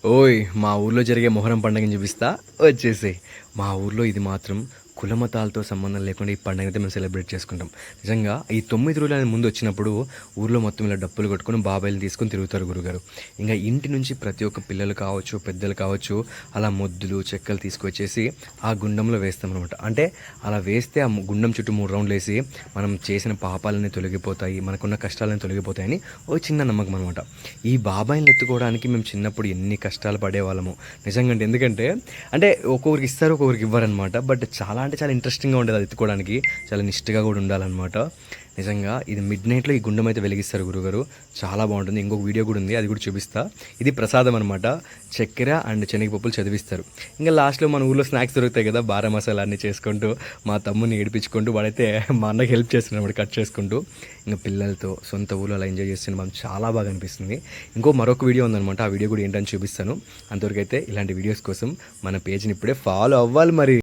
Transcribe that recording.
ఓయ్ మా ఊర్లో జరిగే మొహరం పండుగని చూపిస్తా వచ్చేసేయ్. మా ఊర్లో ఇది మాత్రం కులమతాలతో సంబంధం లేకుండా ఈ పండుగనైతే మేము సెలబ్రేట్ చేసుకుంటాం. నిజంగా ఈ 9 రోజుల ముందు వచ్చినప్పుడు ఊర్లో మొత్తం ఇలా డప్పులు కొట్టుకొని బాబాయిలు తీసుకొని తిరుగుతారు గురుగారు. ఇంకా ఇంటి నుంచి ప్రతి ఒక్క పిల్లలు కావచ్చు, పెద్దలు కావచ్చు, అలా మొద్దులు చెక్కలు తీసుకొచ్చేసి ఆ గుండంలో వేస్తామన్నమాట. అంటే అలా వేస్తే ఆ గుండం చుట్టూ 3 రౌండ్లు వేసి మనం చేసిన పాపాలన్నీ తొలగిపోతాయి, మనకున్న కష్టాలన్నీ తొలగిపోతాయని ఓ చిన్న నమ్మకం అనమాట. ఈ బాబాయిని ఎత్తుకోవడానికి మేము చిన్నప్పుడు ఎన్ని కష్టాలు పడేవాళ్ళము నిజంగా. ఎందుకంటే అంటే ఒక్కొక్కరికి ఇస్తారు, ఒక్కొక్కరికి ఇవ్వరనమాట. బట్ చాలా అంటే చాలా ఇంట్రెస్టింగ్గా ఉండేది అది ఎత్తుకోవడానికి, చాలా నిష్ఠగా కూడా ఉండాలన్నమాట. నిజంగా ఇది మిడ్ నైట్లో ఈ గుండం అయితే వెలిగిస్తారు గురుగారు, చాలా బాగుంటుంది. ఇంకొక వీడియో కూడా ఉంది, అది కూడా చూపిస్తా. ఇది ప్రసాదం అనమాట, చక్కెర అండ్ శనగపప్పులు చదివిస్తారు. ఇంకా లాస్ట్లో మన ఊర్లో స్నాక్స్ దొరుకుతాయి కదా, బారా మసాలా అన్నీ చేసుకుంటూ మా తమ్ముని ఏడిపించుకుంటూ, వాడైతే మా అన్నకి హెల్ప్ చేస్తున్నాడు కట్ చేసుకుంటూ. ఇంకా పిల్లలతో సొంత ఊళ్ళో అలా ఎంజాయ్ చేస్తున్నాం, మనం చాలా బాగా అనిపిస్తుంది. మరొక వీడియో ఉందన్నమాట, ఆ వీడియో కూడా ఏంటని చూపిస్తాను. అంతవరకు అయితే ఇలాంటి వీడియోస్ కోసం మన పేజ్ని ఇప్పుడే ఫాలో అవ్వాలి మరి.